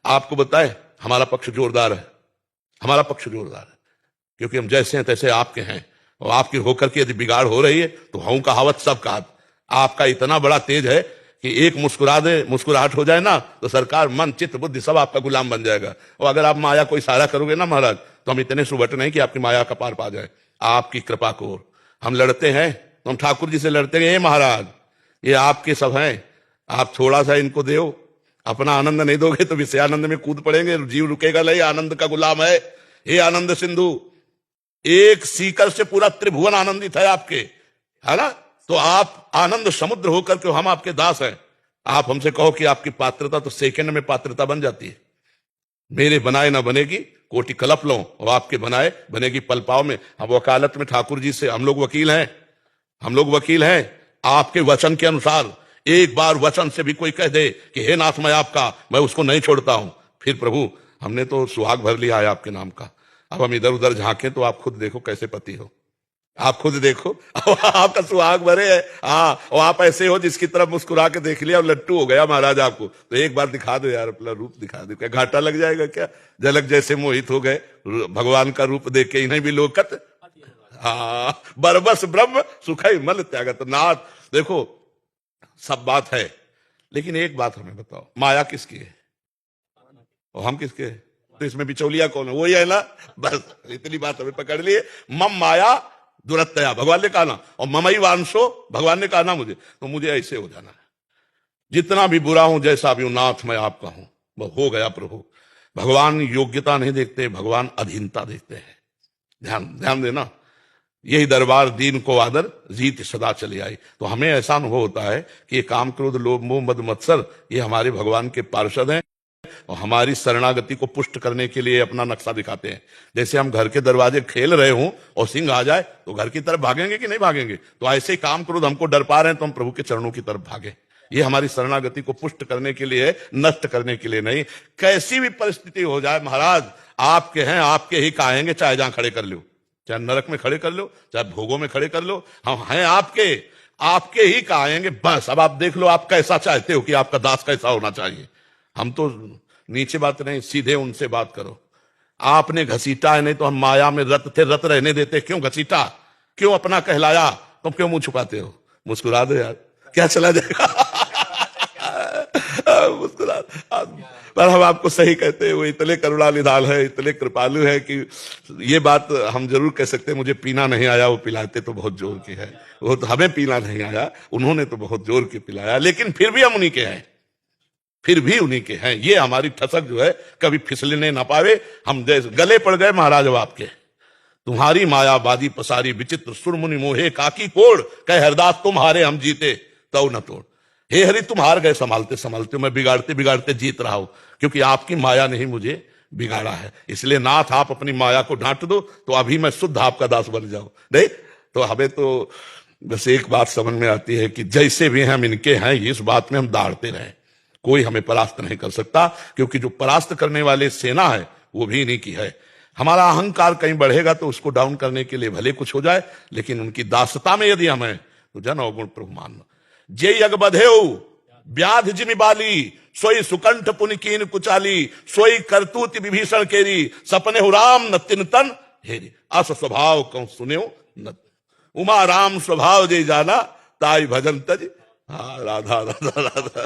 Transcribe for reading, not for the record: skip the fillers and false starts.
आपको बताएं, हमारा पक्ष जोरदार है, हमारा पक्ष जोरदार है, क्योंकि हम जैसे हैं तैसे आपके हैं। और आपकी होकर के यदि बिगाड़ हो रही है तो हूं कहावत सब कहा। आपका इतना बड़ा तेज है कि एक मुस्कुराहट हो जाए ना तो सरकार मन चित्त बुद्धि सब आपका गुलाम बन जाएगा। और अगर आप माया को इशारा करोगे ना महाराज, तो हम इतने सुबट नहीं कि आपकी माया का पार पा जाए। आपकी कृपा को हम लड़ते हैं तो हम ठाकुर जी से लड़ते हैं, ये महाराज ये आपके सब हैं, आप थोड़ा सा इनको दो, अपना आनंद नहीं दोगे तो विषयानंद में कूद पड़ेंगे, जीव रुकेगा नहीं, आनंद का गुलाम है। हे आनंद सिंधु, एक सीकर से पूरा त्रिभुवन आनंदित है आपके, है ना? तो आप आनंद समुद्र होकर के हम आपके दास हैं। आप हमसे कहो कि आपकी पात्रता, तो सेकंड में पात्रता बन जाती है। मेरे बनाए ना बनेगी कोटि कलप लो, और आपके बनाए बनेगी पल पाव में। हम वकालत में ठाकुर जी से हम लोग वकील हैं, हम लोग वकील हैं। आपके वचन के अनुसार एक बार वचन से भी कोई कह दे कि हे नाथ मैं आपका, मैं उसको नहीं छोड़ता हूं। फिर प्रभु हमने तो सुहाग भर लिया है आपके नाम का। अब हम इधर उधर झांकें तो आप खुद देखो कैसे पति हो, आप खुद देखो आपका सुहाग भरे है। हाँ, और आप ऐसे हो जिसकी तरफ मुस्कुरा के देख लिया और लट्टू हो गया महाराज आपको। तो एक बार दिखा दो यार, अपना रूप दिखा दो, क्या घाटा लग जाएगा क्या? झलक जैसे मोहित हो गए भगवान का रूप देख के, इन्हें भी लोकत हाँ बरबस ब्रह्म सुखई मल त्यागत। नाथ देखो सब बात है, लेकिन एक बात हमें बताओ, माया किसकी है और हम किसके हैं? तो इसमें बिचौलिया कौन है? वही है ना, बस इतनी बात हमें पकड़ लिए। मम माया दुरत्तया, भगवान ने कहा ना, और ममई वांशो, भगवान ने कहा ना मुझे, तो मुझे ऐसे हो जाना है। जितना भी बुरा हूं, जैसा भी हूं, नाथ मैं आपका हूं, वो हो गया प्रभु। भगवान योग्यता नहीं देखते, भगवान अधीनता देखते हैं। ध्यान ध्यान देना, यही दरबार दीन को आदर जीत सदा चली आई। तो हमें ऐसा अनुभव होता है कि ये काम क्रोध लोभ मोह मद मत्सर ये हमारे भगवान के पार्षद हैं और हमारी शरणागति को पुष्ट करने के लिए अपना नक्शा दिखाते हैं। जैसे हम घर के दरवाजे खेल रहे हों और सिंह आ जाए तो घर की तरफ भागेंगे कि नहीं भागेंगे? तो ऐसे ही काम क्रोध हमको डर पा रहे हैं तो हम प्रभु के चरणों की तरफ भागे। ये हमारी शरणागति को पुष्ट करने के लिए, नष्ट करने के लिए नहीं। कैसी भी परिस्थिति हो जाए महाराज, आपके हैं, आपके ही कहेंगे, चाहे जहां खड़े कर लो, चाहे नरक में खड़े कर लो, चाहे भोगों में खड़े कर लो, हम हैं आपके, आपके ही कहेंगे। बस अब आप देख लो आप कैसा चाहते हो कि आपका दास कैसा होना चाहिए। हम तो नीचे बात नहीं, सीधे उनसे बात करो। आपने घसीटा है, नहीं तो हम माया में रत थे, रत रहने देते। क्यों घसीटा, क्यों अपना कहलाया? तुम क्यों मुंह छुपाते हो? मुस्कुरा दो यार, क्या चला जाएगा मुस्कुरा। पर हम आपको सही कहते हैं, वो इतने करुणा निधान है, इतने कृपालु है कि ये बात हम जरूर कह सकते हैं। मुझे पीना नहीं आया, वो पिलाते तो बहुत जोर के है। वो तो हमें पीना नहीं आया, उन्होंने तो बहुत जोर के पिलाया, लेकिन फिर भी हम उन्हीं के हैं, फिर भी उन्हीं के हैं। ये हमारी ठसक जो है कभी फिसलने ना पावे। हम जैसे गले पड़ गए महाराज अब आपके, तुम्हारी मायावादी पसारी विचित्र सुरमुनि मोहे काकी कोड़, कह हरदास तुम्हारे हम जीते तो न तोड़। हे हरि तुम हार गए संभालते संभालते, मैं बिगाड़ते बिगाड़ते जीत रहा हूं, क्योंकि आपकी माया ने ही मुझे बिगाड़ा है। इसलिए नाथ आप अपनी माया को डांट दो तो अभी मैं शुद्ध आपका दास बन जाऊं। नहीं तो हमें तो बस एक बात समझ में आती है कि जैसे भी हम इनके हैं, इस बात में हम दाढ़ते रहें, कोई हमें परास्त नहीं कर सकता, क्योंकि जो परास्त करने वाले सेना है वो भी इन्हीं की है। हमारा अहंकार कहीं बढ़ेगा तो उसको डाउन करने के लिए भले कुछ हो जाए, लेकिन उनकी दासता में यदि हम हैं तो जन अवगुण प्रभु मानना। जे यग बधेऊ व्याध जिमि बाली, सोई सुकंठ पुनिकीन कुचाली, सोई करतूत विभीषण केरी, सपने हु राम न तिन तन हेरी, अस स्वभाव कौ सुनेऊ न। उमा राम स्वभाव जे जाना, ताई भजन तज। हाँ राधा राधा राधा।